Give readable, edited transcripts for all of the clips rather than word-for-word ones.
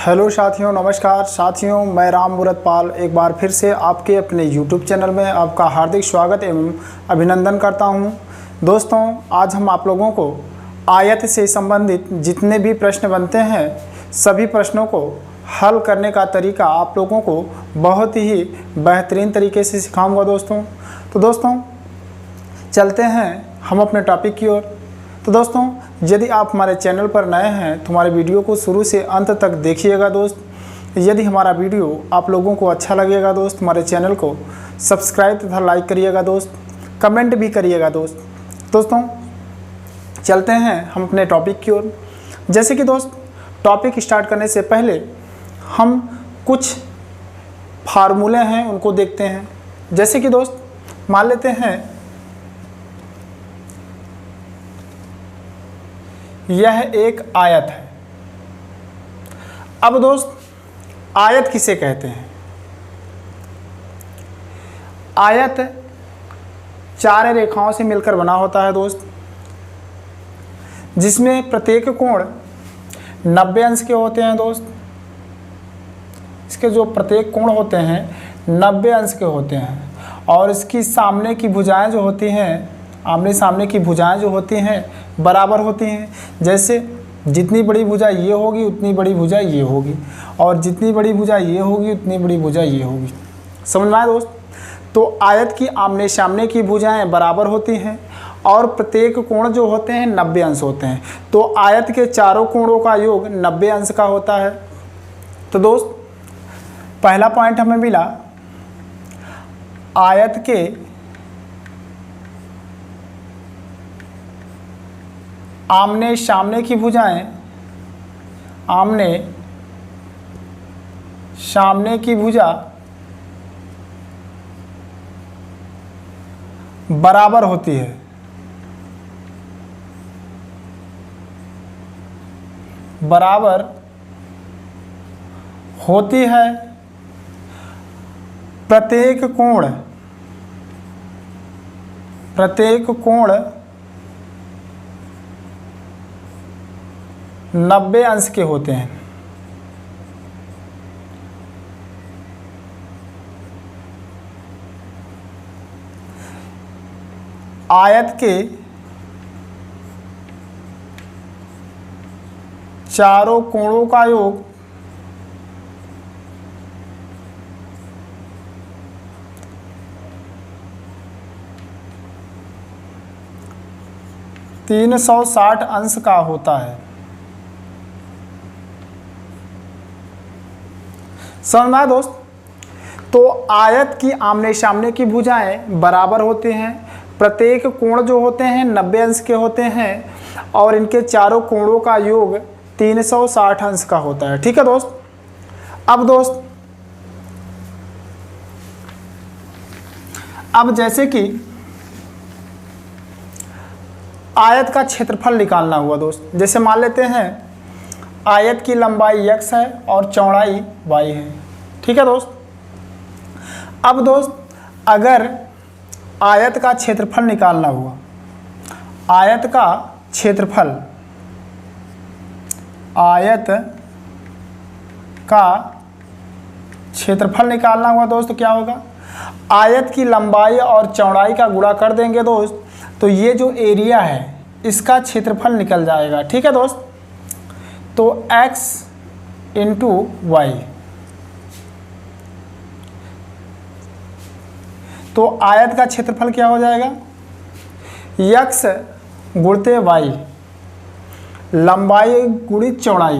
Hello साथियों, नमस्कार साथियों। मैं राम मूरतपाल एक बार फिर से आपके अपने YouTube चैनल में आपका हार्दिक स्वागत एवं अभिनंदन करता हूं। दोस्तों, आज हम आप लोगों को आयत से संबंधित जितने भी प्रश्न बनते हैं सभी प्रश्नों को हल करने का तरीका आप लोगों को बहुत ही बेहतरीन तरीके से सिखाऊंगा दोस्तों। तो दोस्तों चलते हैं हम अपने टॉपिक की ओर। तो दोस्तों, यदि आप हमारे चैनल पर नए हैं तो हमारे वीडियो को शुरू से अंत तक देखिएगा दोस्त। यदि हमारा वीडियो आप लोगों को अच्छा लगेगा दोस्त, हमारे चैनल को सब्सक्राइब तथा लाइक करिएगा दोस्त, कमेंट भी करिएगा दोस्त। दोस्तों चलते हैं हम अपने टॉपिक की ओर। जैसे कि दोस्त, टॉपिक स्टार्ट करने से पहले हम कुछ फार्मूले हैं उनको देखते हैं। जैसे कि दोस्त मान लेते हैं यह एक आयत है। अब दोस्त आयत किसे कहते हैं? आयत चार रेखाओं से मिलकर बना होता है दोस्त, जिसमें प्रत्येक कोण 90 अंश के होते हैं दोस्त। इसके जो प्रत्येक कोण होते हैं 90 अंश के होते हैं और इसकी सामने की भुजाएं जो होती हैं, आमने सामने की भुजाएं जो होती हैं बराबर होती हैं। जैसे जितनी बड़ी भुजा ये होगी उतनी बड़ी भुजा ये होगी, और जितनी बड़ी भुजा ये होगी उतनी बड़ी भुजा ये होगी। समझ में आया दोस्त? तो आयत की आमने सामने की भुजाएं बराबर होती हैं और प्रत्येक कोण जो होते हैं 90 अंश होते हैं। तो आयत के चारों कोणों का योग 90 अंश का होता है। तो दोस्त पहला पॉइंट हमें मिला, आयत के आमने सामने की भुजाएं, आमने सामने की भुजा बराबर होती है। बराबर होती है। प्रत्येक कोण 90 अंश के होते हैं। आयत के चारों कोणों का योग 360 अंश का होता है। समझ में आया दोस्त? तो आयत की आमने सामने की भुजाएं बराबर होते हैं, प्रत्येक कोण जो होते हैं 90 अंश के होते हैं और इनके चारों कोणों का योग 360 अंश का होता है। ठीक है दोस्त? अब दोस्त जैसे कि आयत का क्षेत्रफल निकालना हुआ दोस्त। जैसे मान लेते हैं आयत की लंबाई x है और चौड़ाई y है। ठीक है दोस्त? अब दोस्त अगर आयत का क्षेत्रफल निकालना हुआ, आयत का क्षेत्रफल, आयत का क्षेत्रफल निकालना हुआ दोस्त तो क्या होगा? आयत की लंबाई और चौड़ाई का गुणा कर देंगे दोस्त, तो ये जो एरिया है इसका क्षेत्रफल निकल जाएगा। ठीक है दोस्त? तो x इंटू वाई, तो आयत का क्षेत्रफल क्या हो जाएगा? x गुणते y, लंबाई गुणित चौड़ाई,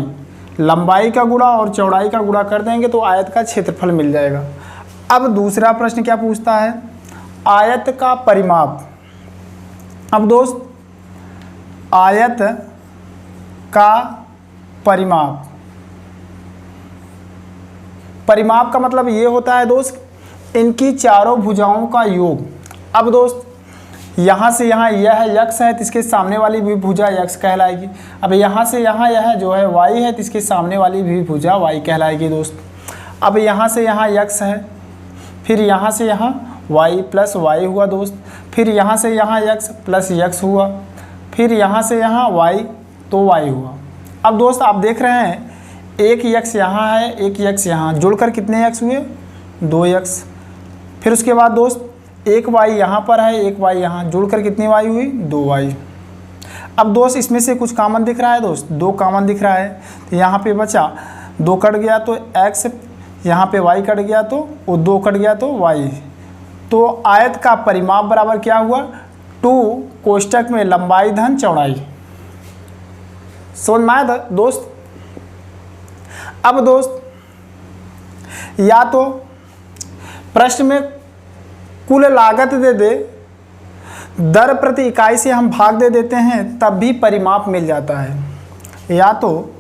लंबाई का गुणा और चौड़ाई का गुणा कर देंगे तो आयत का क्षेत्रफल मिल जाएगा। अब दूसरा प्रश्न क्या पूछता है? आयत का परिमाप। अब दोस्त आयत का परिमाप, परिमाप का मतलब ये होता है दोस्त इनकी चारों भुजाओं का योग। अब दोस्त यहाँ से यहाँ यह x है तो इसके सामने वाली भी भुजा x कहलाएगी। अब यहाँ से यहाँ यह जो है y है तो इसके सामने वाली भी भुजा y कहलाएगी दोस्त। अब यहाँ से यहाँ x है, फिर यहाँ से यहाँ y प्लस y हुआ दोस्त, फिर यहाँ से यहाँ x प्लस x हुआ, फिर यहाँ से यहाँ y तो y हुआ। अब दोस्त आप देख रहे हैं एक x यहाँ है, एक x यहाँ, जुड़कर कितने x हुए? 2x। फिर उसके बाद दोस्त एक y यहाँ पर है, एक y यहाँ, जुड़कर कितनी y हुई? 2y। अब दोस्त इसमें से कुछ कॉमन दिख रहा है दोस्त, 2 कॉमन दिख रहा है, तो यहाँ पे बचा 2 कट गया तो x, यहाँ पे y कट गया तो वो 2 कट गया तो y। तो आयत का परिमाप बराबर क्या हुआ? 2 कोष्टक में लंबाई धन चौड़ाई। समझ में आया दोस्त? अब दोस्त या तो प्रश्न में कुल लागत दे दे, दर प्रति इकाई से हम भाग दे देते हैं, तब भी परिमाप मिल जाता है, या तो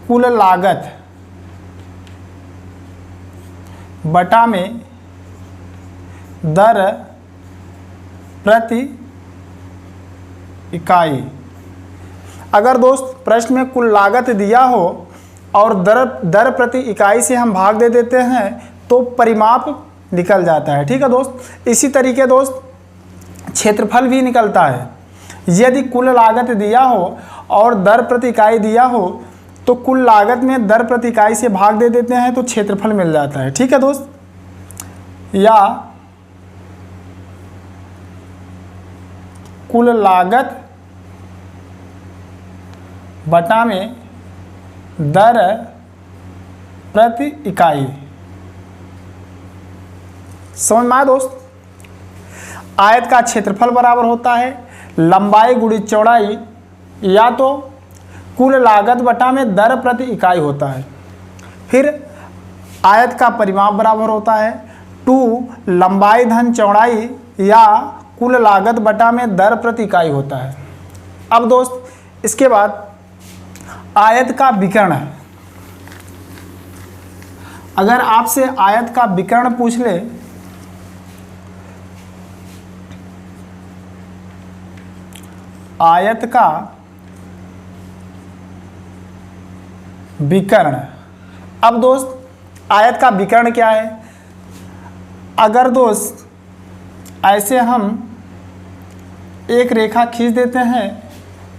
कुल लागत बटा में दर प्रति इकाई। अगर दोस्त प्रश्न में कुल लागत दिया हो और दर प्रति इकाई से हम भाग दे देते हैं तो परिमाप निकल जाता है। ठीक है दोस्त। इसी तरीके दोस्त क्षेत्रफल भी निकलता है। यदि कुल लागत दिया हो और दर प्रति इकाई दिया हो तो कुल लागत में दर प्रति इकाई से भाग दे देते हैं तो क्षेत्रफल मिल जाता है। ठीक है दोस्त। या कुल लागत बटा में दर प्रति इकाई। समझ में आया दोस्त? आयत का क्षेत्रफल बराबर होता है लंबाई गुणित चौड़ाई, या तो कुल लागत बटा में दर प्रति इकाई होता है। फिर आयत का परिमाप बराबर होता है 2 लंबाई धन चौड़ाई, या कुल लागत बटा में दर प्रति इकाई होता है। अब दोस्त इसके बाद आयत का विकर्ण है। अगर आपसे आयत का विकर्ण पूछ ले, आयत का विकर्ण। अब दोस्त आयत का विकर्ण क्या है? अगर दोस्त ऐसे हम एक रेखा खींच देते हैं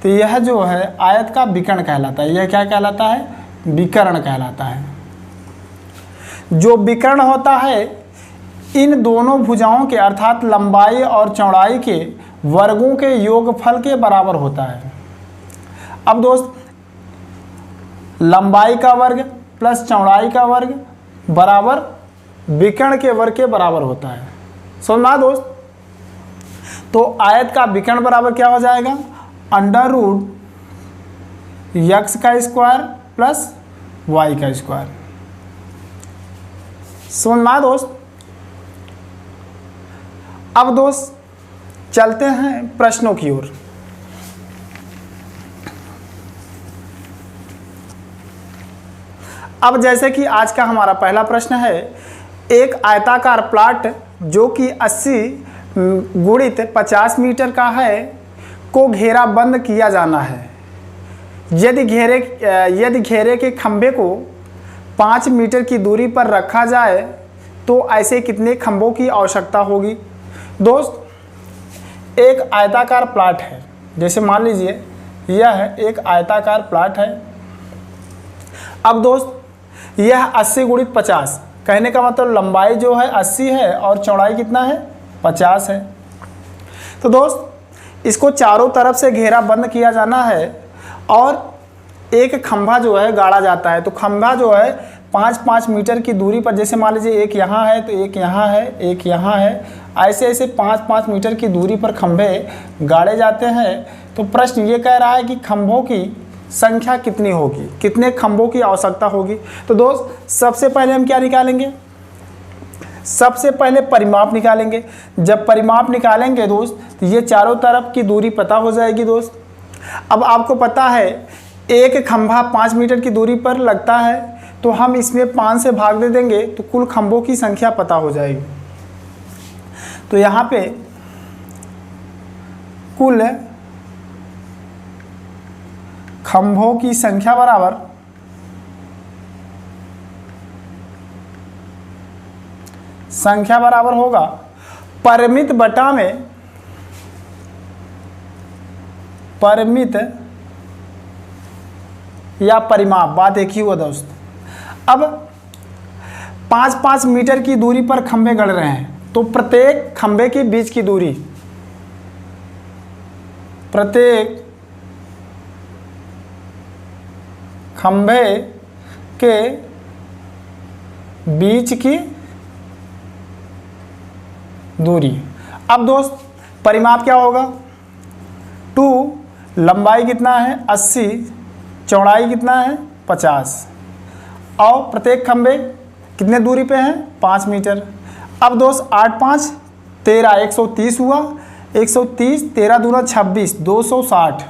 तो यह जो है आयत का विकर्ण कहलाता है। यह क्या कहलाता है? विकर्ण कहलाता है। जो विकर्ण होता है इन दोनों भुजाओं के अर्थात लंबाई और चौड़ाई के वर्गों के योगफल के बराबर होता है। अब दोस्त लंबाई का वर्ग प्लस चौड़ाई का वर्ग बराबर विकर्ण के वर्ग के बराबर होता है। समझना दोस्त? तो आयत का विकर्ण बराबर क्या हो जाएगा? अंडर रूट x का स्क्वायर प्लस y का स्क्वायर। समझना दोस्त? अब दोस्त चलते हैं प्रश्नों की ओर। अब जैसे कि आज का हमारा पहला प्रश्न है, एक आयताकार प्लाट जो कि 80 गुणित 50 मीटर का है को घेरा बंद किया जाना है। यदि घेरे के खंभे को 5 मीटर की दूरी पर रखा जाए तो ऐसे कितने खंभों की आवश्यकता होगी? दोस्त एक आयताकार प्लाट है, जैसे मान लीजिए यह एक आयताकार प्लाट है। अब दोस्त यह 80 गुणित 50, कहने का मतलब लंबाई जो है 80 है और चौड़ाई कितना है? 50 है। तो दोस्त इसको चारों तरफ से घेरा बंद किया जाना है और एक खंभा जो है गाड़ा जाता है। तो खंभा जो है 5-5 मीटर की दूरी पर, जैसे मान लीजिए एक यहाँ है तो एक यहाँ है, एक यहाँ है, ऐसे ऐसे 5-5 मीटर की दूरी पर खंभे गाड़े जाते हैं। तो प्रश्न ये कह रहा है कि खंभों की संख्या कितनी होगी, कितने खंभों की आवश्यकता होगी। तो दोस्त सबसे पहले हम क्या निकालेंगे? सबसे पहले परिमाप निकालेंगे। जब परिमाप निकालेंगे दोस्त तो ये चारों तरफ की दूरी पता हो जाएगी दोस्त। अब आपको पता है एक खंभा 5 मीटर की दूरी पर लगता है, तो हम इसमें 5 से भाग दे देंगे तो कुल खंभों की संख्या पता हो जाएगी। तो यहाँ पे कुल खंभों की संख्या बराबर होगा परिमित बटा में परिमित या परिमाप, बात एक ही हुआ दोस्त। अब 5-5 मीटर की दूरी पर खंभे गड़ रहे हैं, तो प्रत्येक खंभे के बीच की दूरी, प्रत्येक खंभे के बीच की दूरी। अब दोस्त परिमाप क्या होगा, 2 लंबाई कितना है 80, चौड़ाई कितना है 50, और प्रत्येक खंभे कितने दूरी पे हैं 5 मीटर। अब दोस्त 8 5 13, 130 हुआ, 130, 13 दूना 26, 260,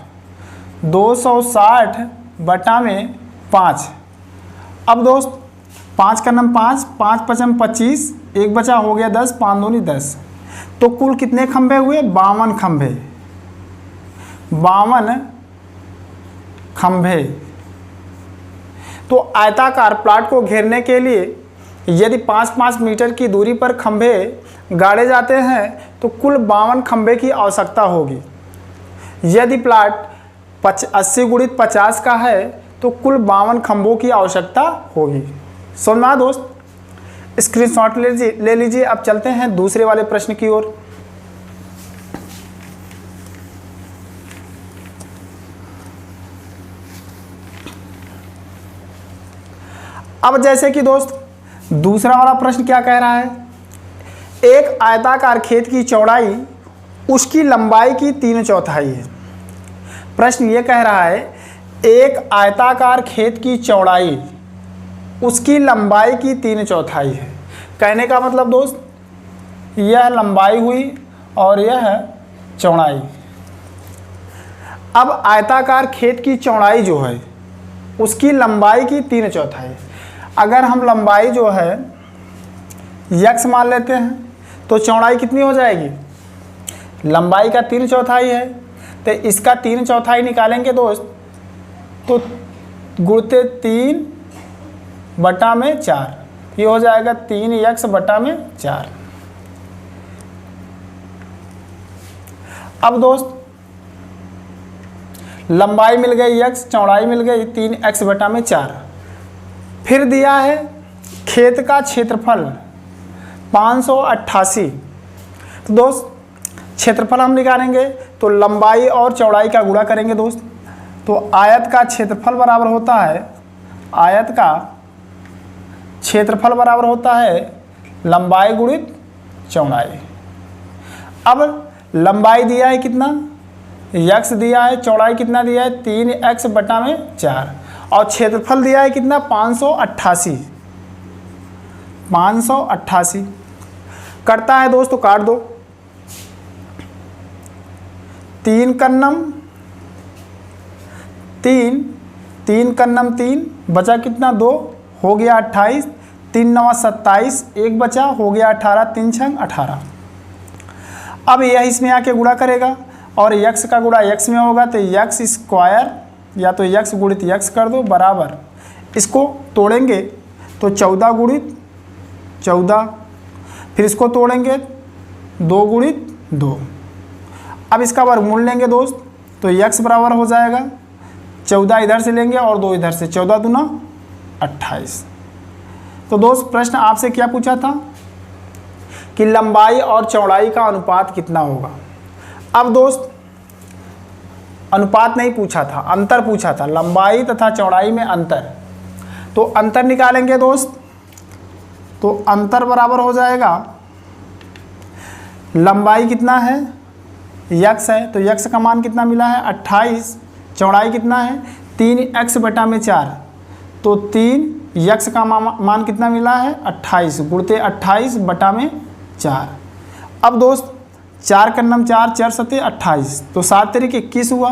260 बटा में 5। अब दोस्त 5 का नम 5, 5 पचम 25, एक बचा हो गया 10, 5 दूनी 10। तो कुल कितने खंभे हुए 52 खंभे, 52 खंभे। तो आयताकार प्लाट को घेरने के लिए यदि 5-5 मीटर की दूरी पर खंभे गाड़े जाते हैं तो कुल 52 खंभे की आवश्यकता होगी। यदि प्लाट 80 गुणित 50 का है तो कुल 52 खंभों की आवश्यकता होगी। समझ में आया दोस्त, स्क्रीनशॉट ले लीजिए। अब चलते हैं दूसरे वाले प्रश्न की ओर। अब जैसे कि दोस्त दूसरा वाला प्रश्न क्या कह रहा है, एक आयताकार खेत की चौड़ाई उसकी लंबाई की 3/4 है। प्रश्न ये कह रहा है एक आयताकार खेत की चौड़ाई उसकी लंबाई की 3/4 है। कहने का मतलब दोस्त यह लंबाई हुई और यह चौड़ाई। अब आयताकार खेत की चौड़ाई जो है उसकी लंबाई की 3/4 है। अगर हम लंबाई जो है x मान लेते हैं तो चौड़ाई कितनी हो जाएगी, लंबाई का 3/4 है, तो इसका 3/4 निकालेंगे दोस्त तो गुणते 3 बटा में 4, ये हो जाएगा 3x बटा में 4। अब दोस्त लंबाई मिल गई x, चौड़ाई मिल गई 3x बटा में 4। फिर दिया है खेत का क्षेत्रफल 588। तो दोस्त क्षेत्रफल हम निकालेंगे तो लंबाई और चौड़ाई का गुणा करेंगे दोस्त। तो आयत का क्षेत्रफल बराबर होता है, आयत का क्षेत्रफल बराबर होता है लंबाई गुणित चौड़ाई। अब लंबाई दिया है कितना x दिया है, चौड़ाई कितना दिया है 3x बटा में 4, और क्षेत्रफल दिया है कितना 588। 588 करता है दोस्तों, काट दो, 3 कन्नम 3, 3 कन्नम 3, बचा कितना 2, हो गया 28, 3 9 27, एक बचा हो गया 18, 3 6 18। अब यह इसमें आके गुणा करेगा और x का गुणा x में होगा तो x स्क्वायर या तो x गुणित x कर दो बराबर, इसको तोड़ेंगे तो 14 गुणित 14, फिर इसको तोड़ेंगे 2 गुणित 2। अब इसका वर्गमूल लेंगे दोस्त तो x बराबर हो जाएगा 14 इधर से लेंगे और 2 इधर से, 14 दूना 28। तो दोस्त प्रश्न आपसे क्या पूछा था कि लंबाई और चौड़ाई का अनुपात कितना होगा। अब दोस्त अनुपात नहीं पूछा था, अंतर पूछा था, लंबाई तथा चौड़ाई में अंतर। तो अंतर निकालेंगे दोस्त तो अंतर बराबर हो जाएगा, लंबाई कितना है x है तो x का मान कितना मिला है 28, चौड़ाई कितना है 3x बटा में 4, तो 3x का मान कितना मिला है 28, गुणते 28 बटा में 4। अब दोस्त 4 कन्नम 4, 4 सते 28, तो 7 तरीके 21 हुआ,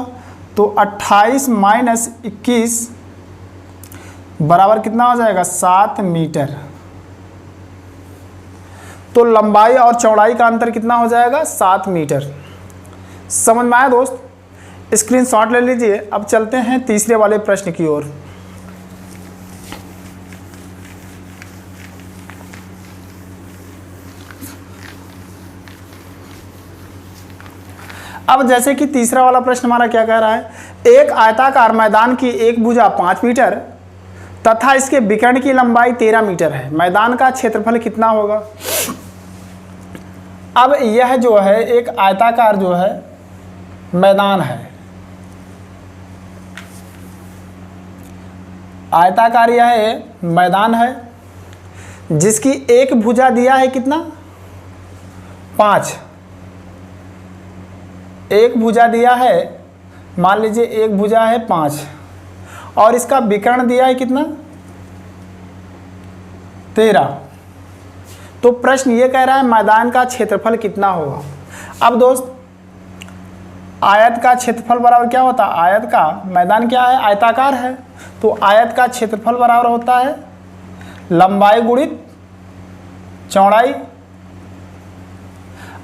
तो 28 माइनस 21 बराबर कितना हो जाएगा 7 मीटर। तो लंबाई और चौड़ाई का अंतर कितना हो जाएगा 7 मीटर। समझ में आया दोस्त, स्क्रीनशॉट ले लीजिए। अब चलते हैं तीसरे वाले प्रश्न की ओर। अब जैसे कि तीसरा वाला प्रश्न हमारा क्या कह रहा है, एक आयताकार मैदान की एक भुजा 5 मीटर तथा इसके विकर्ण की लंबाई 13 मीटर है, मैदान का क्षेत्रफल कितना होगा। अब यह जो है एक आयताकार जो है मैदान है, आयताकार यह मैदान है जिसकी एक भुजा दिया है कितना 5, एक भुजा दिया है, मान लीजिए एक भुजा है 5 और इसका विकर्ण दिया है कितना 13। तो प्रश्न ये कह रहा है मैदान का क्षेत्रफल कितना होगा। अब दोस्त आयत का क्षेत्रफल बराबर क्या होता है, आयत का मैदान क्या है आयताकार है, तो आयत का क्षेत्रफल बराबर होता है लंबाई गुणित चौड़ाई।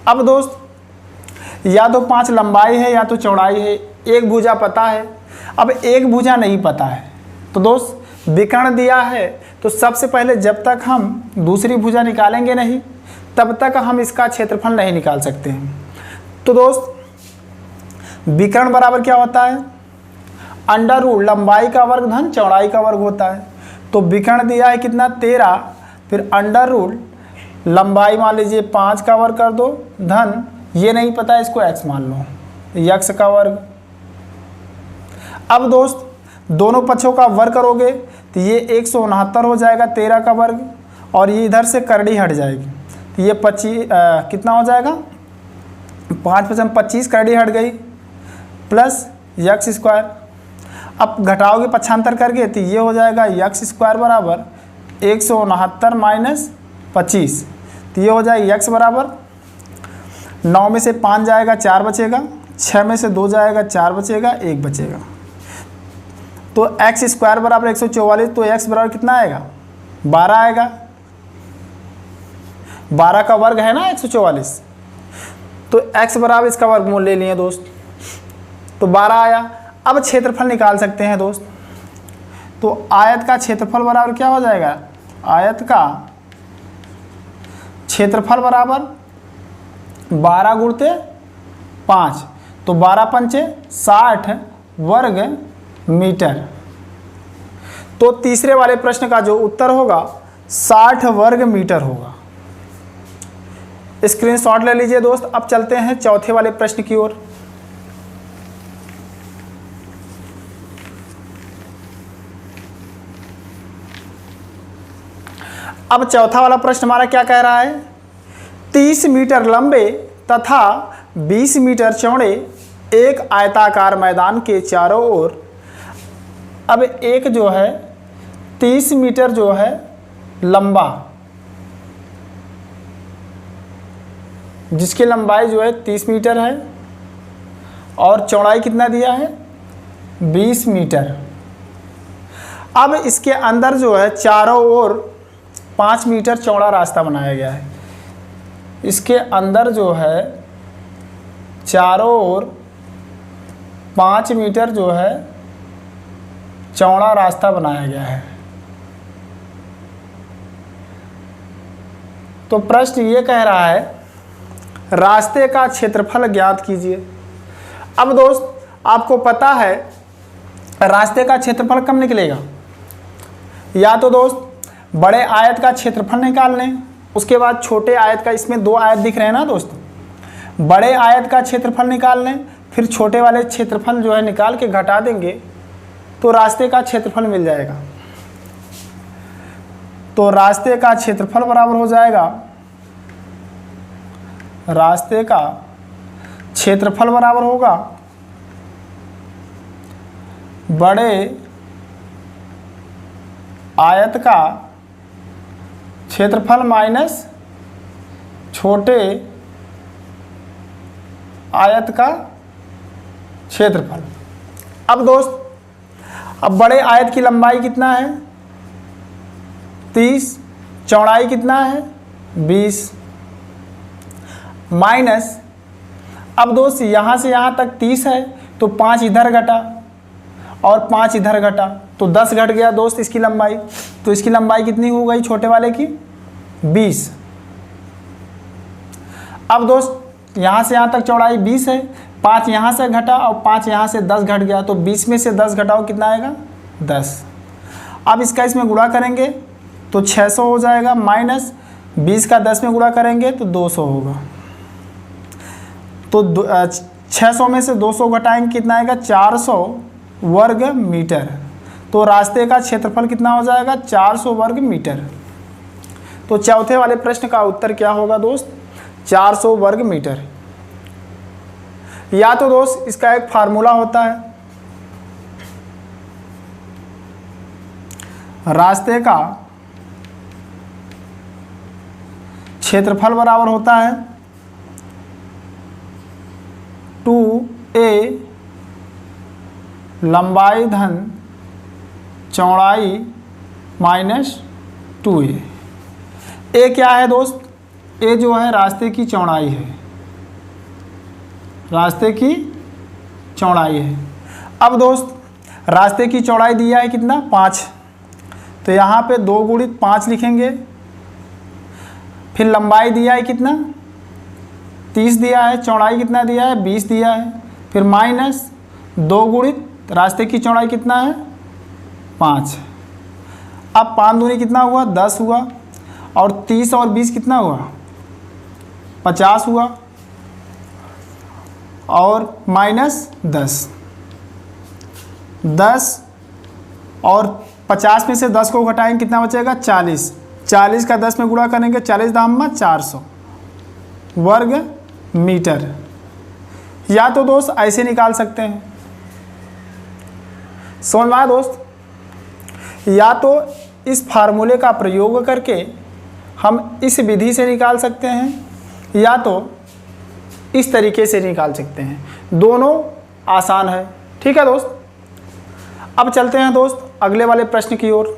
अब दोस्त या तो 5 लंबाई है या तो चौड़ाई है, एक भुजा पता है, अब एक भुजा नहीं पता है तो दोस्त विकर्ण दिया है, तो सबसे पहले जब तक हम दूसरी भुजा निकालेंगे नहीं तब तक हम इसका क्षेत्रफल नहीं निकाल सकते हैं। तो दोस्त विकर्ण बराबर क्या होता है अंडर रूट लंबाई का वर्ग धन चौड़ाई का वर्ग होता है, तो विकर्ण दिया है कितना 13, फिर अंडर रूट लंबाई मान लीजिए 5 का वर्ग कर दो धन ये नहीं पता है इसको x मान लो x का वर्ग। अब दोस्त दोनों पक्षों का वर्ग करोगे तो ये 169 हो जाएगा 13 का वर्ग और ये इधर से करड़ी हट जाएगी तो ये 25 कितना हो जाएगा 5 × 25 करड़ी हट गई प्लस x स्क्वायर। अब घटाओगे पक्षांतर करके तो ये हो जाएगा x स्क्वायर बराबर 169 माइनस 25, तो ये हो जाएगा x बराबर 9 में से 5 जाएगा 4 बचेगा, 6 में से 2 जाएगा 4 बचेगा, 1 बचेगा, तो x स्क्वायर बराबर 144, तो x बराबर कितना आएगा 12 आएगा, 12 का वर्ग है ना 144, तो x बराबर इसका वर्गमूल ले लिए दोस्त, तो 12 आया। अब क्षेत्रफल निकाल सकते हैं दोस्त, तो आयत का क्षेत्रफल बराबर क्या हो जाएगा, आयत का क्षेत्रफल बराबर 12 गुणते 5, तो 12 पंचे 60 वर्ग मीटर। तो तीसरे वाले प्रश्न का जो उत्तर होगा 60 वर्ग मीटर होगा। स्क्रीनशॉट ले लीजिए दोस्त। अब चलते हैं चौथे वाले प्रश्न की ओर। अब चौथा वाला प्रश्न हमारा क्या कह रहा है, 30 मीटर लंबे तथा 20 मीटर चौड़े एक आयताकार मैदान के चारों ओर, अब एक जो है 30 मीटर जो है लंबा, जिसकी लंबाई जो है 30 मीटर है और चौड़ाई कितना दिया है 20 मीटर। अब इसके अंदर जो है चारों ओर 5 मीटर चौड़ा रास्ता बनाया गया है, इसके अंदर जो है चारों ओर 5 मीटर जो है चौड़ा रास्ता बनाया गया है। तो प्रश्न ये कह रहा है रास्ते का क्षेत्रफल ज्ञात कीजिए। अब दोस्त आपको पता है रास्ते का क्षेत्रफल कब निकलेगा, या तो दोस्त बड़े आयत का क्षेत्रफल निकाल लें, उसके बाद छोटे आयत का, इसमें 2 आयत दिख रहे हैं ना दोस्त, बड़े आयत का क्षेत्रफल निकाल लें, फिर छोटे वाले क्षेत्रफल जो है निकाल के घटा देंगे तो रास्ते का क्षेत्रफल मिल जाएगा। तो रास्ते का क्षेत्रफल बराबर हो जाएगा, रास्ते का क्षेत्रफल बराबर होगा बड़े आयत का क्षेत्रफल माइनस छोटे आयत का क्षेत्रफल। अब दोस्त अब बड़े आयत की लंबाई कितना है 30, चौड़ाई कितना है 20, माइनस, अब दोस्त यहाँ से यहाँ तक 30 है तो 5 इधर घटा और 5 इधर घटा तो 10 घट गया दोस्त इसकी लंबाई, तो इसकी लंबाई कितनी हो गई छोटे वाले की 20। अब दोस्त यहाँ से यहाँ तक चौड़ाई 20 है, 5 यहाँ से घटा और 5 यहाँ से 10 घट गया, तो 20 में से 10 घटाओ कितना आएगा 10। अब इसका इसमें गुणा करेंगे तो 600 हो जाएगा, माइनस 20 का 10 में गुणा करेंगे तो 200 होगा। तो 600 में से 200 घटाएंगे कितना आएगा 400 वर्ग मीटर। तो रास्ते का क्षेत्रफल कितना हो जाएगा 400 वर्ग मीटर। तो चौथे वाले प्रश्न का उत्तर क्या होगा दोस्त 400 वर्ग मीटर। या तो दोस्त इसका एक फार्मूला होता है, रास्ते का क्षेत्रफल बराबर होता है 2a लंबाई धन चौड़ाई माइनस 2a। ए क्या है दोस्त, ए जो है रास्ते की चौड़ाई है, रास्ते की चौड़ाई है। अब दोस्त रास्ते की चौड़ाई दिया है कितना 5, तो यहाँ पे 2 गुणित 5 लिखेंगे। फिर लंबाई दिया है कितना 30 दिया है, चौड़ाई कितना दिया है 20 दिया है, फिर माइनस 2 गुणित रास्ते की चौड़ाई कितना है 5। अब 5 दूनी कितना हुआ 10 हुआ, और 30 और 20 कितना हुआ 50 हुआ, और माइनस 10 और 50 में से 10 को घटाएंगे कितना बचेगा 40। 40 का 10 में गुणा करेंगे 40 दाम में 400 वर्ग मीटर। या तो दोस्त ऐसे निकाल सकते हैं, समझ में आया दोस्त। या तो इस फार्मूले का प्रयोग करके हम इस विधि से निकाल सकते हैं, या तो इस तरीके से निकाल सकते हैं, दोनों आसान है। ठीक है दोस्त, अब चलते हैं दोस्त अगले वाले प्रश्न की ओर।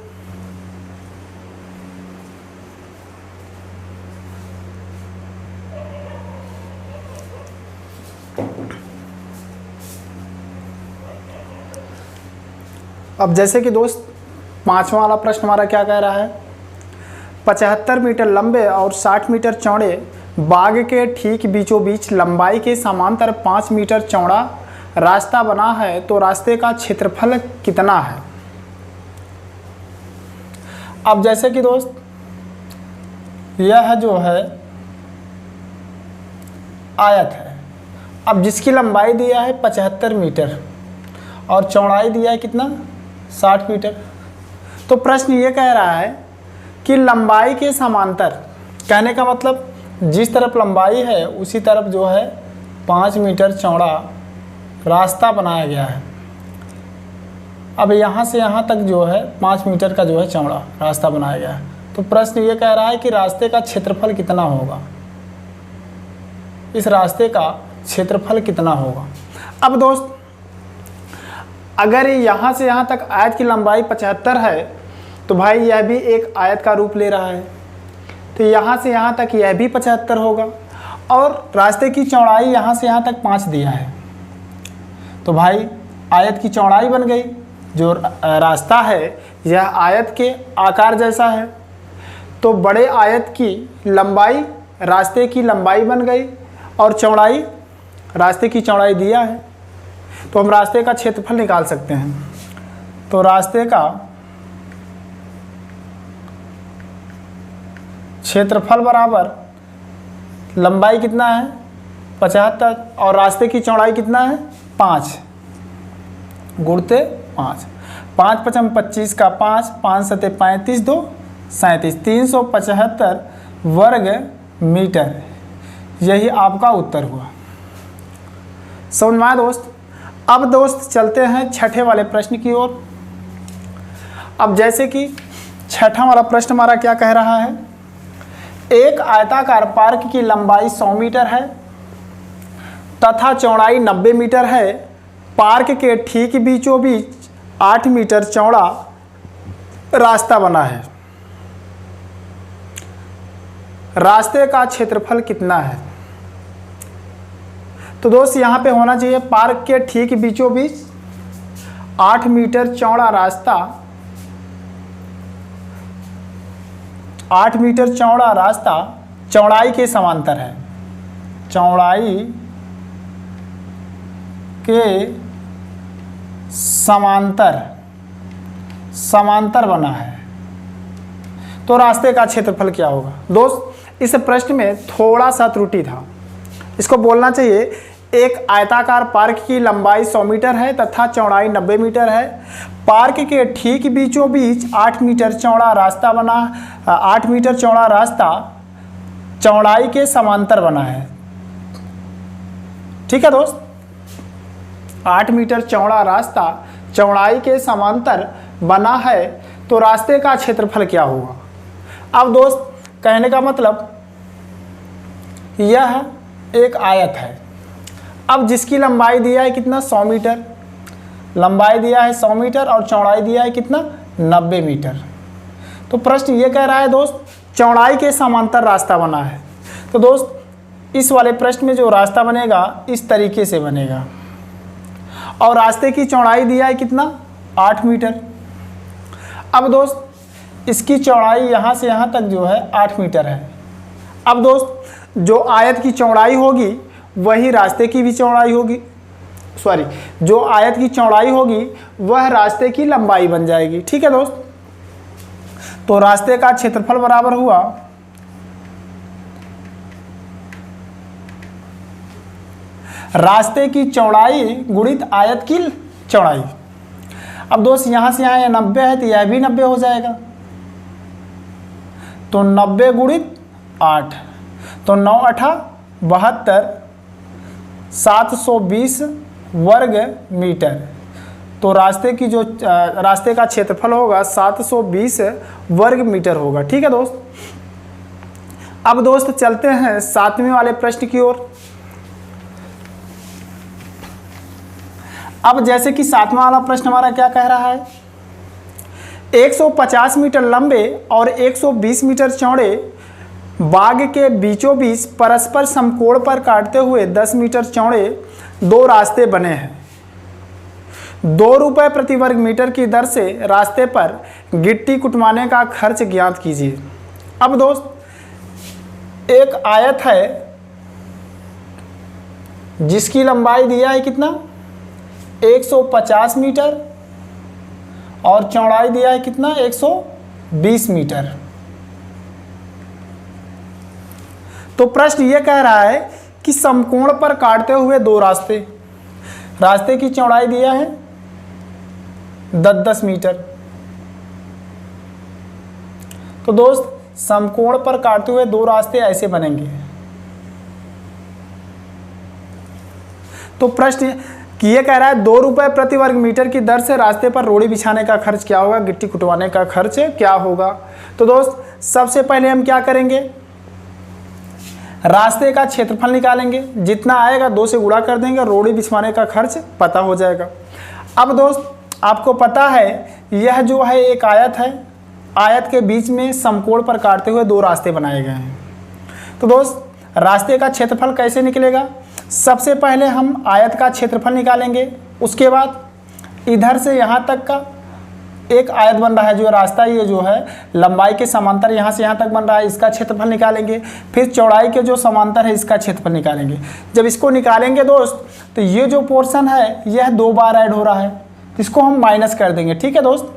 अब जैसे कि दोस्त 5वां वाला प्रश्न हमारा क्या कह रहा है, 75 मीटर लंबे और 60 मीटर चौड़े बाग के ठीक बीचों बीच लंबाई के समांतर 5 मीटर चौड़ा रास्ता बना है, तो रास्ते का क्षेत्रफल कितना है। अब जैसे कि दोस्त यह जो है आयत है, अब जिसकी लंबाई दिया है 75 मीटर और चौड़ाई दिया है कितना 60 मीटर। तो प्रश्न ये कह रहा है कि लंबाई के समांतर, कहने का मतलब जिस तरफ लंबाई है उसी तरफ जो है 5 मीटर चौड़ा रास्ता बनाया गया है। अब यहाँ से यहाँ तक जो है 5 मीटर का जो है चौड़ा रास्ता बनाया गया है। तो प्रश्न ये कह रहा है कि रास्ते का क्षेत्रफल कितना होगा, इस रास्ते का क्षेत्रफल कितना होगा। अब दोस्त अगर यहाँ से यहाँ तक आयत की लंबाई 75 है, तो भाई यह भी एक आयत का रूप ले रहा है, तो यहाँ से यहाँ तक यह भी 75 होगा, और रास्ते की चौड़ाई यहाँ से यहाँ तक 5 दिया है, तो भाई आयत की चौड़ाई बन गई। जो रास्ता है यह आयत के आकार जैसा है, तो बड़े आयत की लंबाई रास्ते की लंबाई बन गई, और चौड़ाई रास्ते की चौड़ाई दिया है, तो हम रास्ते का क्षेत्रफल निकाल सकते हैं। तो रास्ते का क्षेत्रफल बराबर लंबाई कितना है 75 और रास्ते की चौड़ाई कितना है 5 गुणते 5, 5 5 25 का 5, 5 7 35, 2 37, 375 वर्ग मीटर। यही आपका उत्तर हुआ। समझ में आया दोस्त। अब दोस्त चलते हैं छठे वाले प्रश्न की ओर। अब जैसे कि छठा वाला प्रश्न हमारा क्या कह रहा है, एक आयताकार पार्क की लंबाई 100 मीटर है तथा चौड़ाई 90 मीटर है। पार्क के ठीक बीचों बीच 8 मीटर चौड़ा रास्ता बना है। रास्ते का क्षेत्रफल कितना है। तो दोस्त यहाँ पे होना चाहिए पार्क के ठीक बीचों बीच 8 मीटर चौड़ा रास्ता, 8 मीटर चौड़ा रास्ता चौड़ाई के समांतर है। चौड़ाई के समांतर बना है तो रास्ते का क्षेत्रफल क्या होगा। दोस्त इस प्रश्न में थोड़ा सा त्रुटि था, इसको बोलना चाहिए एक आयताकार पार्क की लंबाई 100 मीटर है तथा चौड़ाई 90 मीटर है। पार्क के ठीक बीचों बीच 8 मीटर चौड़ा रास्ता बना 8 मीटर चौड़ा रास्ता चौड़ाई के समांतर बना है। ठीक है दोस्त, 8 मीटर चौड़ा रास्ता चौड़ाई के समांतर बना है तो रास्ते का क्षेत्रफल क्या होगा। अब दोस्त कहने का मतलब यह एक आयत है। अब जिसकी लंबाई दिया है कितना 100 मीटर, लंबाई दिया है 100 मीटर और चौड़ाई दिया है कितना 90 मीटर। तो प्रश्न ये कह रहा है दोस्त चौड़ाई के समांतर रास्ता बना है। तो दोस्त इस वाले प्रश्न में जो रास्ता बनेगा इस तरीके से बनेगा और रास्ते की चौड़ाई दिया है कितना 8 मीटर। अब दोस्त इसकी चौड़ाई यहाँ से यहाँ तक जो है 8 मीटर है। अब दोस्त जो आयत की चौड़ाई होगी वही रास्ते की भी चौड़ाई होगी, जो आयत की चौड़ाई होगी वह रास्ते की लंबाई बन जाएगी। ठीक है दोस्त, तो रास्ते का क्षेत्रफल बराबर हुआ रास्ते की चौड़ाई गुणित आयत की चौड़ाई। अब दोस्त यहाँ से यहाँ 90 है तो यह भी 90 हो जाएगा, तो 90 गुणित 8 तो 9 8 72 720 वर्ग मीटर। तो रास्ते की जो रास्ते का क्षेत्रफल होगा 720 वर्ग मीटर होगा। ठीक है दोस्त, अब दोस्त चलते हैं 7वें वाले प्रश्न की ओर। अब जैसे कि 7वां वाला प्रश्न हमारा क्या कह रहा है, 150 मीटर लंबे और 120 मीटर चौड़े बाग के बीचों बीच परस्पर समकोण पर काटते हुए 10 मीटर चौड़े दो रास्ते बने हैं। 2 रुपये प्रति वर्ग मीटर की दर से रास्ते पर गिट्टी कुटवाने का खर्च ज्ञात कीजिए। अब दोस्त एक आयत है जिसकी लंबाई दिया है कितना 150 मीटर और चौड़ाई दिया है कितना 120 मीटर। तो प्रश्न ये कह रहा है कि समकोण पर काटते हुए दो रास्ते की चौड़ाई दिया है 10-10 मीटर। तो दोस्त समकोण पर काटते हुए दो रास्ते ऐसे बनेंगे। तो प्रश्न ये कह रहा है 2 रुपये प्रति वर्ग मीटर की दर से रास्ते पर रोड़ी बिछाने का खर्च क्या होगा, गिट्टी कुटवाने का खर्च क्या होगा। तो दोस्त सबसे पहले हम क्या करेंगे, रास्ते का क्षेत्रफल निकालेंगे, जितना आएगा 2 से गुणा कर देंगे, रोड़ी बिछवाने का खर्च पता हो जाएगा। अब दोस्त आपको पता है यह जो है एक आयत है, आयत के बीच में समकोण पर काटते हुए दो रास्ते बनाए गए हैं। तो दोस्त रास्ते का क्षेत्रफल कैसे निकलेगा, सबसे पहले हम आयत का क्षेत्रफल निकालेंगे, उसके बाद इधर से यहाँ तक का एक आयत बन रहा है जो रास्ता ये जो है लंबाई के समांतर यहाँ से यहाँ तक बन रहा है, इसका क्षेत्रफल निकालेंगे। फिर चौड़ाई के जो समांतर है इसका क्षेत्रफल निकालेंगे। जब इसको निकालेंगे दोस्त तो ये जो पोर्शन है यह 2 बार ऐड हो रहा है, इसको हम माइनस कर देंगे। ठीक है दोस्त,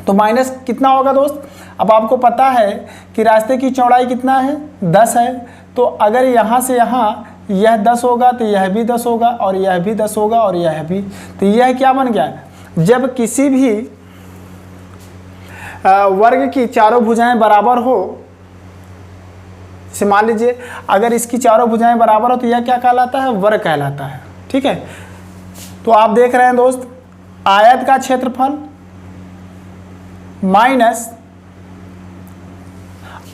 तो माइनस कितना होगा दोस्त, अब आपको पता है कि रास्ते की चौड़ाई कितना है 10 है, तो अगर यहाँ से यहाँ यह 10 होगा तो यह भी 10 होगा और यह भी 10 होगा और यह भी, तो यह क्या बन गया, जब किसी भी वर्ग की चारों भुजाएं बराबर हो, जैसे मान लीजिए अगर इसकी चारों भुजाएं बराबर हो तो यह क्या कहलाता है, वर्ग कहलाता है। ठीक है, तो आप देख रहे हैं दोस्त आयत का क्षेत्रफल माइनस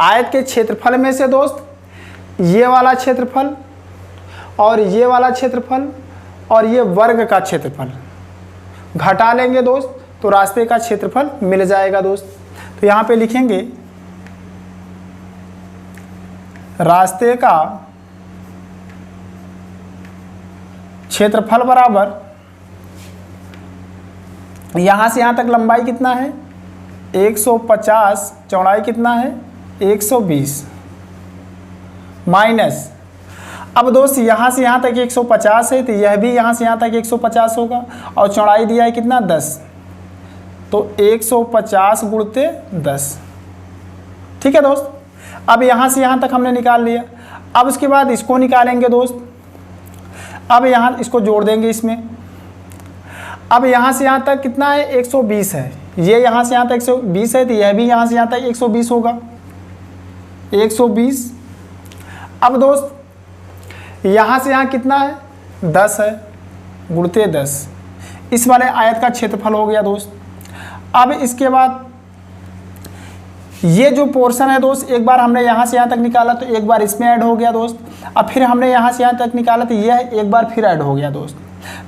आयत के क्षेत्रफल में से दोस्त ये वाला क्षेत्रफल और ये वाला क्षेत्रफल और ये वर्ग का क्षेत्रफल घटा लेंगे दोस्त, तो रास्ते का क्षेत्रफल मिल जाएगा दोस्त। तो यहाँ पे लिखेंगे रास्ते का क्षेत्रफल बराबर, यहाँ से यहाँ तक लंबाई कितना है 150, चौड़ाई कितना है 120, माइनस अब दोस्त यहाँ से यहाँ तक 150 है, तो यह भी यहाँ से यहाँ तक 150 होगा, और चौड़ाई दिया है कितना 10, तो 150 गुणते 10। ठीक है दोस्त, अब यहाँ से यहाँ तक हमने निकाल लिया। अब उसके बाद इसको निकालेंगे दोस्त, अब यहाँ इसको जोड़ देंगे इसमें। अब यहाँ से यहाँ तक कितना है 120 है, ये यहाँ से यहाँ तक 120 है, तो यह भी यहाँ से यहाँ तक 120 होगा, 120। अब दोस्त यहाँ से यहाँ कितना है 10 है, गुणते 10, इस वाले आयत का क्षेत्रफल हो गया दोस्त। अब इसके बाद ये जो पोर्शन है दोस्त, एक बार हमने यहाँ से यहाँ तक निकाला तो एक बार इसमें ऐड हो गया दोस्त, अब फिर हमने यहाँ से यहाँ तक निकाला तो यह एक बार फिर ऐड हो गया दोस्त,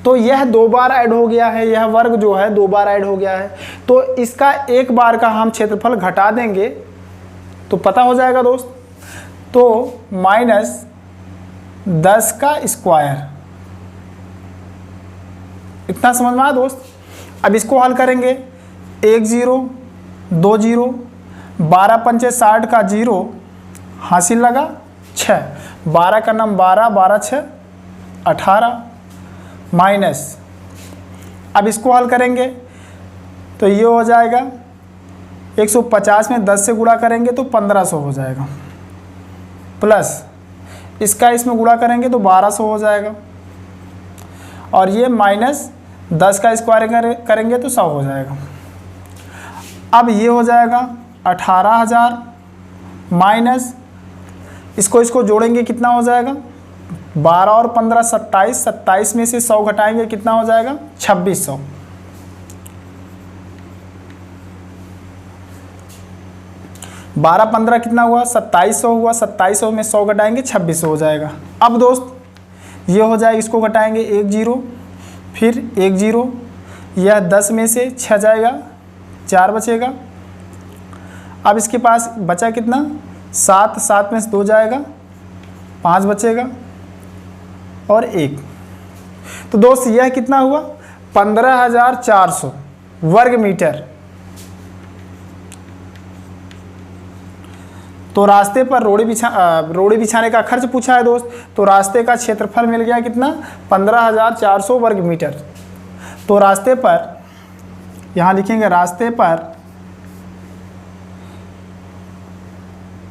तो यह 2 बार ऐड हो गया है, यह वर्ग जो है 2 बार ऐड हो गया है। तो इसका एक बार का हम क्षेत्रफल घटा देंगे तो पता हो जाएगा दोस्त, तो -10 का स्क्वायर, इतना समझ में आया दोस्त। अब इसको हल करेंगे, 1 0 2 0, 12 पंचे 60 का 0 हासिल लगा 6, 12 का नम 12, 12 6 18 माइनस, अब इसको हल करेंगे तो ये हो जाएगा 150 में 10 से गुणा करेंगे तो 1500 हो जाएगा, प्लस इसका इसमें गुणा करेंगे तो 1200 हो जाएगा, और ये -10 का स्क्वायर करेंगे तो 100 हो जाएगा। अब ये हो जाएगा 18,000 माइनस, इसको जोड़ेंगे कितना हो जाएगा 12 और 15 27, 27 में से 100 घटाएंगे कितना हो जाएगा 2600। 12 15 कितना हुआ 2700 हुआ, 2700 में 100 घटाएंगे 2600 हो जाएगा। अब दोस्त ये हो जाएगा, इसको घटाएंगे 1 0 फिर 1 0, यह 10 में से 6 जाएगा 4 बचेगा। अब इसके पास बचा कितना 7, 7 में से 2 जाएगा 5 बचेगा और 1। तो दोस्त यह कितना हुआ 15,400 वर्ग मीटर। तो रास्ते पर रोड़ी बिछाने का खर्च पूछा है दोस्त, तो रास्ते का क्षेत्रफल मिल गया कितना 15,400 वर्ग मीटर। तो रास्ते पर यहाँ लिखेंगे, रास्ते पर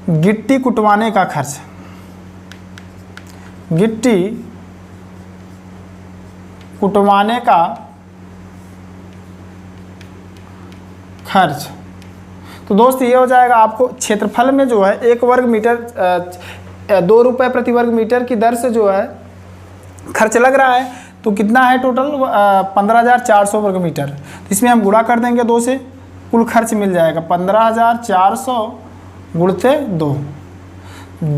गिट्टी कुटवाने का खर्च, गिट्टी कुटवाने का खर्च। तो दोस्त ये हो जाएगा आपको क्षेत्रफल में जो है 1 वर्ग मीटर 2 रुपये प्रति वर्ग मीटर की दर से जो है खर्च लग रहा है। तो कितना है टोटल 15,400 वर्ग मीटर। तो इसमें हम गुणा कर देंगे 2 से, कुल खर्च मिल जाएगा 15,400 गुणते 2,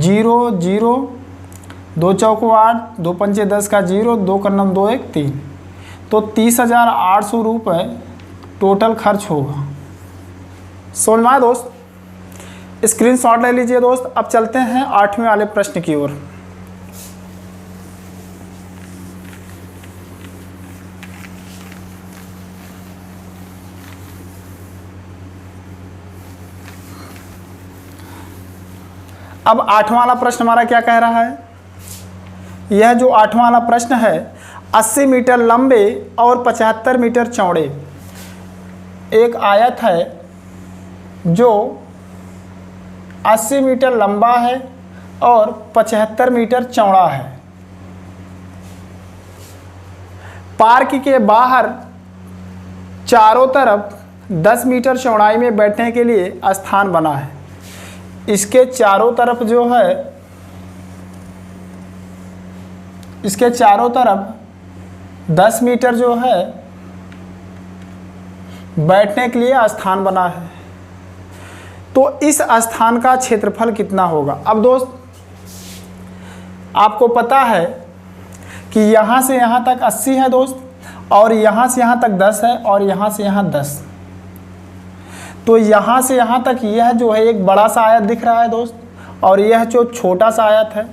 0 0 2 चौको 8, 2 पंचे 10 का 0, 2 का नम 2 1 3, तो 30,800 रुपये टोटल खर्च होगा। समझ में आया दोस्त, स्क्रीनशॉट ले लीजिए दोस्त। अब चलते हैं 8वें वाले प्रश्न की ओर। अब 8वां वाला प्रश्न हमारा क्या कह रहा है, यह जो 8वां वाला प्रश्न है 80 मीटर लंबे और 75 मीटर चौड़े एक आयत है जो 80 मीटर लंबा है और 75 मीटर चौड़ा है। पार्क के बाहर चारों तरफ 10 मीटर चौड़ाई में बैठने के लिए स्थान बना है। इसके चारों तरफ जो है, इसके चारों तरफ 10 मीटर जो है बैठने के लिए स्थान बना है। तो इस स्थान का क्षेत्रफल कितना होगा। अब दोस्त आपको पता है कि यहाँ से यहाँ तक 80 है दोस्त, और यहाँ से यहाँ तक 10 है, और यहाँ से यहाँ 10। तो यहाँ से यहाँ तक यह जो है एक बड़ा सा आयत दिख रहा है दोस्त, और यह जो छोटा सा आयत है,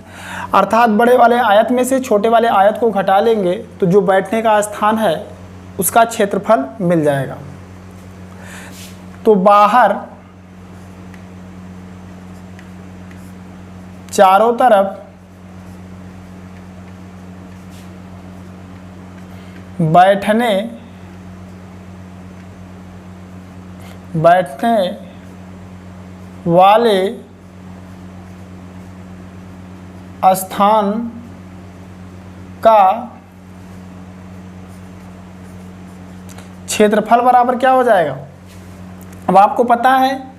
अर्थात बड़े वाले आयत में से छोटे वाले आयत को घटा लेंगे तो जो बैठने का स्थान है उसका क्षेत्रफल मिल जाएगा। तो बाहर चारों तरफ बैठने वाले स्थान का क्षेत्रफल बराबर क्या हो जाएगा। अब आपको पता है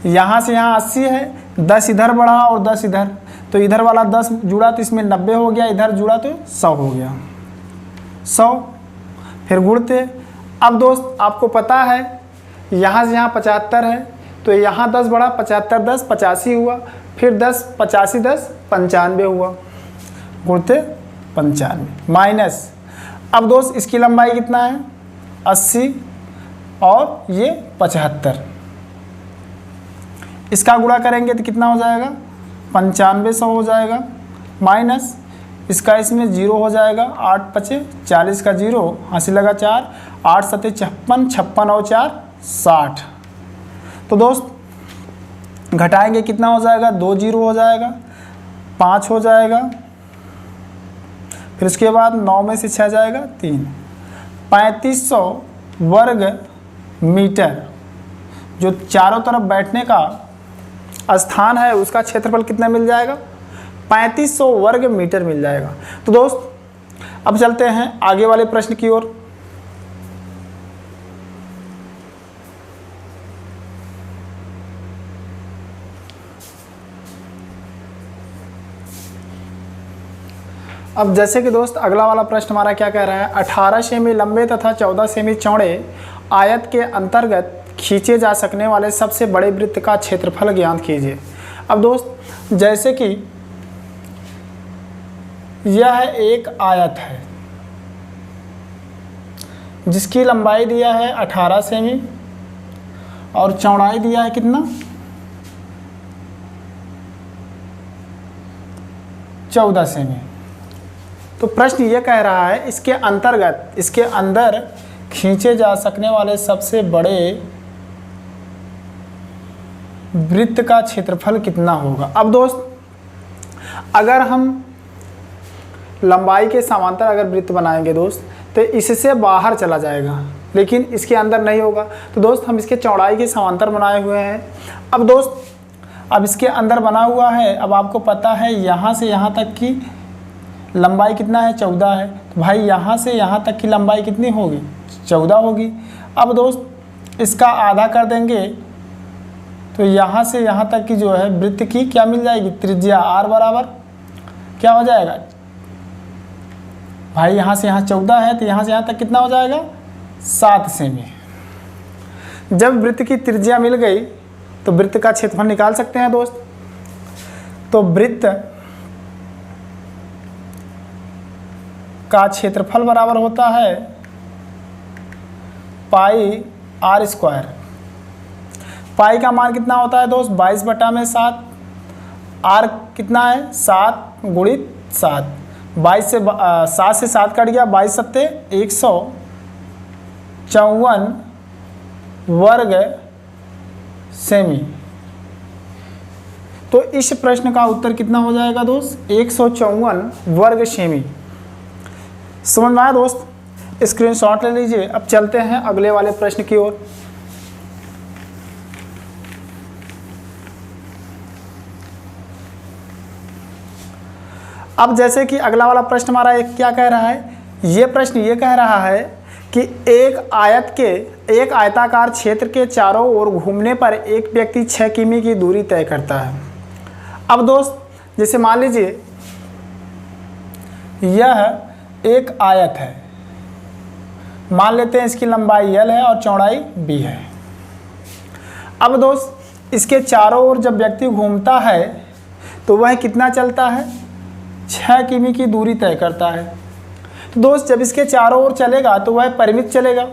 यहाँ से यहाँ 80 है, 10 इधर बढ़ा और 10 इधर, तो इधर वाला 10 जुड़ा तो इसमें 90 हो गया, इधर जुड़ा तो 100 हो गया, 100 फिर गुणते। अब दोस्त आपको पता है यहाँ से यहाँ 75 है, तो यहाँ 10 बढ़ा, 75 10 85 हुआ, फिर 10 85 10 95 हुआ, गुणते 95 माइनस। अब दोस्त इसकी लंबाई कितना है 80 और ये 75, इसका गुणा करेंगे तो कितना हो जाएगा 9500 हो जाएगा, माइनस इसका इसमें 0 हो जाएगा, 8 पचे 40 का 0, हंसी लगा 4, 8 सते 56, 56 और 4 60। तो दोस्त घटाएंगे कितना हो जाएगा, 2 0 हो जाएगा, 5 हो जाएगा, फिर उसके बाद 9 में से 6 जाएगा 3, 3500 वर्ग मीटर जो चारों तरफ बैठने का स्थान है उसका क्षेत्रफल कितना मिल जाएगा 3500 वर्ग मीटर मिल जाएगा। तो दोस्त अब चलते हैं आगे वाले प्रश्न की ओर। अब जैसे कि दोस्त अगला वाला प्रश्न हमारा क्या कह रहा है, 18 सेमी लंबे तथा 14 सेमी चौड़े आयत के अंतर्गत खींचे जा सकने वाले सबसे बड़े वृत्त का क्षेत्रफल ज्ञात कीजिए। अब दोस्त जैसे कि यह एक आयत है जिसकी लंबाई दिया है 18 सेमी और चौड़ाई दिया है कितना 14 सेमी। तो प्रश्न ये कह रहा है इसके अंतर्गत इसके अंदर खींचे जा सकने वाले सबसे बड़े वृत्त का क्षेत्रफल कितना होगा। अब दोस्त अगर हम लंबाई के समांतर अगर वृत्त बनाएंगे दोस्त तो इससे बाहर चला जाएगा लेकिन इसके अंदर नहीं होगा। तो दोस्त हम इसके चौड़ाई के समांतर बनाए हुए हैं। अब दोस्त अब इसके अंदर बना हुआ है, अब आपको पता है यहाँ से यहाँ तक की लंबाई कितना है 14 है, तो भाई यहाँ से यहाँ तक की लंबाई कितनी होगी 14 होगी। अब दोस्त इसका आधा कर देंगे तो यहाँ से यहाँ तक की जो है वृत्त की क्या मिल जाएगी त्रिज्या r बराबर क्या हो जाएगा भाई यहाँ से यहाँ 14 है तो यहाँ से यहाँ तक कितना हो जाएगा 7 सेमी। जब वृत्त की त्रिज्या मिल गई तो वृत्त का क्षेत्रफल निकाल सकते हैं दोस्त। तो वृत्त का क्षेत्रफल बराबर होता है पाई r स्क्वायर। पाई का मान कितना होता है दोस्त 22/7, r कितना है 7 गुणित 7, 22 से 7 से 7 कट गया 22 सत्ते 154 वर्ग सेमी। तो इस प्रश्न का उत्तर कितना हो जाएगा दोस्त 154 वर्ग सेमी। समझ में आया दोस्त, स्क्रीनशॉट ले लीजिए। अब चलते हैं अगले वाले प्रश्न की ओर। अब जैसे कि अगला वाला प्रश्न हमारा एक क्या कह रहा है, ये प्रश्न ये कह रहा है कि एक आयताकार क्षेत्र के चारों ओर घूमने पर एक व्यक्ति 6 किमी की दूरी तय करता है। अब दोस्त जैसे मान लीजिए यह एक आयत है, मान लेते हैं इसकी लंबाई l है और चौड़ाई b है। अब दोस्त इसके चारों ओर जब व्यक्ति घूमता है तो वह कितना चलता है 6 किमी की दूरी तय करता है। तो दोस्त जब इसके चारों ओर चलेगा तो वह परिमित चलेगा,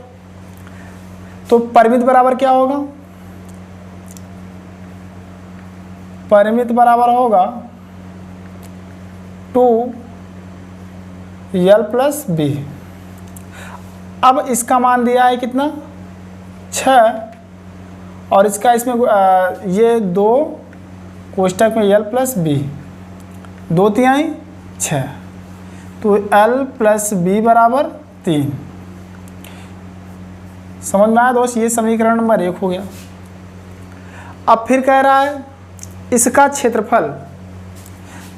तो परिमित बराबर क्या होगा, परिमित बराबर होगा 2l + b। अब इसका मान दिया है कितना 6 और इसका इसमें ये 2 कोष्टक में l + b 2 तिहाई 6, तो l + b बराबर 3। समझ में आया दोस्त, ये समीकरण नंबर 1 हो गया। अब फिर कह रहा है इसका क्षेत्रफल,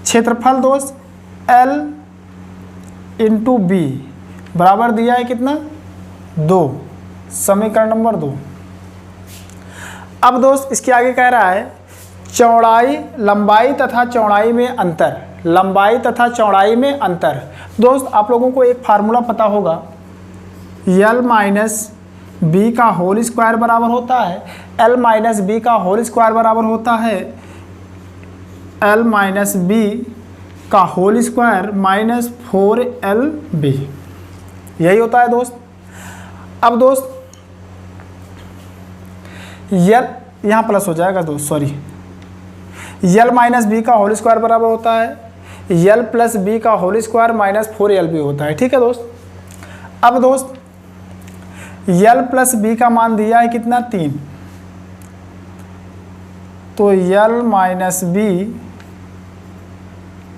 क्षेत्रफल दोस्त L इंटू बी बराबर दिया है कितना 2, समीकरण नंबर 2। अब दोस्त इसके आगे कह रहा है चौड़ाई, लंबाई तथा चौड़ाई में अंतर, लंबाई तथा चौड़ाई में अंतर। दोस्त आप लोगों को एक फार्मूला पता होगा, L माइनस बी का होल स्क्वायर बराबर होता है, L माइनस बी का होल स्क्वायर बराबर होता है L माइनस बी का होल स्क्वायर माइनस 4LB, यही होता है दोस्त। अब दोस्त L यहाँ प्लस हो जाएगा दोस्त, सॉरी, L माइनस बी का होल स्क्वायर बराबर होता है L प्लस बी का होल स्क्वायर माइनस 4LB होता है, ठीक है दोस्त। अब दोस्त L प्लस बी का मान दिया है कितना 3, तो L माइनस बी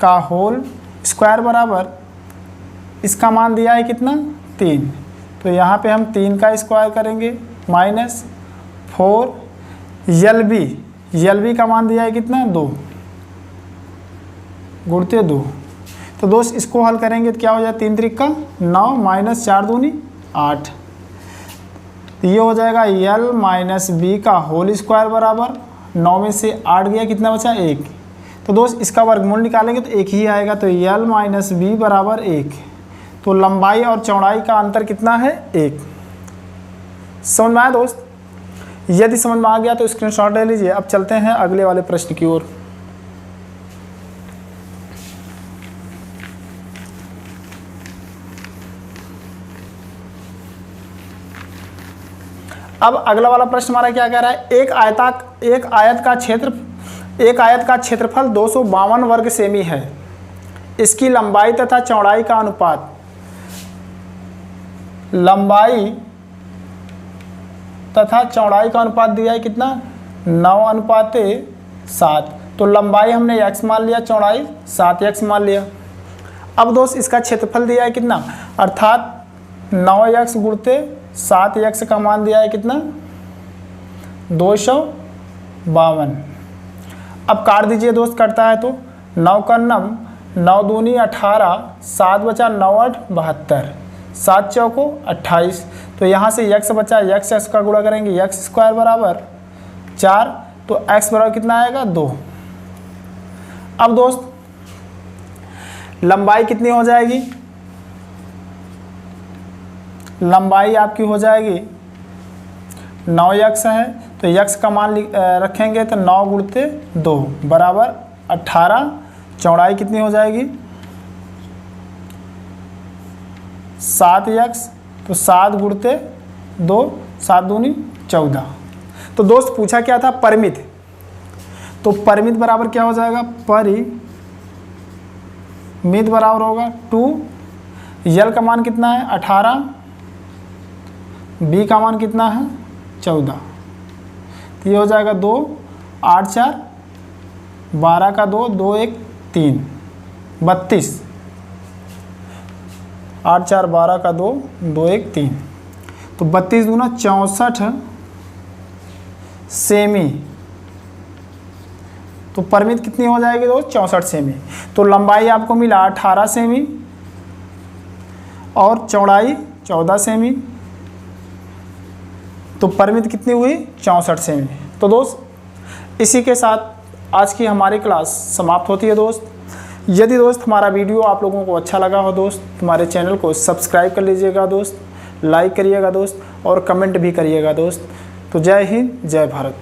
का होल स्क्वायर बराबर इसका मान दिया है कितना 3, तो यहाँ पे हम 3 का स्क्वायर करेंगे माइनस 4LB, LB का मान दिया है कितना 2 गुणते 2। तो दोस्त इसको हल करेंगे तो क्या हो जाए 3 त्रिक का 9 माइनस 4 दूनी 8, ये हो जाएगा L माइनस बी का होल स्क्वायर बराबर 9 में से 8 गया, कितना बचा 1। तो दोस्त इसका वर्गमूल निकालेंगे तो 1 ही आएगा, तो L माइनस बी बराबर 1। तो लंबाई और चौड़ाई का अंतर कितना है 1। समझ में आया दोस्त? यदि समझ में आ गया तो स्क्रीनशॉट ले लीजिए। अब चलते हैं अगले वाले प्रश्न की ओर। अब अगला वाला प्रश्न हमारा क्या कह रहा है, एक आयत का क्षेत्रफल 252 वर्ग सेमी है, इसकी लंबाई तथा चौड़ाई का अनुपात, लंबाई तथा चौड़ाई का अनुपात दिया है कितना 9:7। तो लंबाई हमने x मान लिया, चौड़ाई 7x मान लिया। अब दोस्त इसका क्षेत्रफल दिया है कितना, अर्थात 9x गुणते 7x का मान दिया है कितना 252। अब काट दीजिए दोस्त, कटता है तो 9 का 9 दूनी 18, 7 बचा 9 8 72, 7 चौको 28। तो यहाँ से x बचा, x का गुणा करेंगे x स्क्वायर बराबर 4, तो x बराबर कितना आएगा 2। अब दोस्त लंबाई कितनी हो जाएगी, लंबाई आपकी हो जाएगी 9x है, तो x का मान रखेंगे तो 9 गुणते 2 बराबर 18। चौड़ाई कितनी हो जाएगी 7x, तो 7 गुणते 2, 7 दूनी 14। तो दोस्त पूछा क्या था परिमित, तो परिमित बराबर क्या हो जाएगा, परिमित बराबर होगा 2, L का मान कितना है 18, B का मान कितना है 14। तो ये हो जाएगा 2 8 4 12 का 2 2 1 3 32, 8 4 12 का 2 2 1 3, तो 32 दूना 64 सेमी। तो परिमित कितनी हो जाएगी दोस्त 64 सेमी। तो लंबाई आपको मिला 18 सेमी और चौड़ाई 14 सेमी, तो परिमित कितनी हुई 64 सेमी। तो दोस्त इसी के साथ आज की हमारी क्लास समाप्त होती है दोस्त। यदि दोस्त हमारा वीडियो आप लोगों को अच्छा लगा हो दोस्त, हमारे चैनल को सब्सक्राइब कर लीजिएगा दोस्त, लाइक करिएगा दोस्त और कमेंट भी करिएगा दोस्त। तो जय हिंद, जय भारत।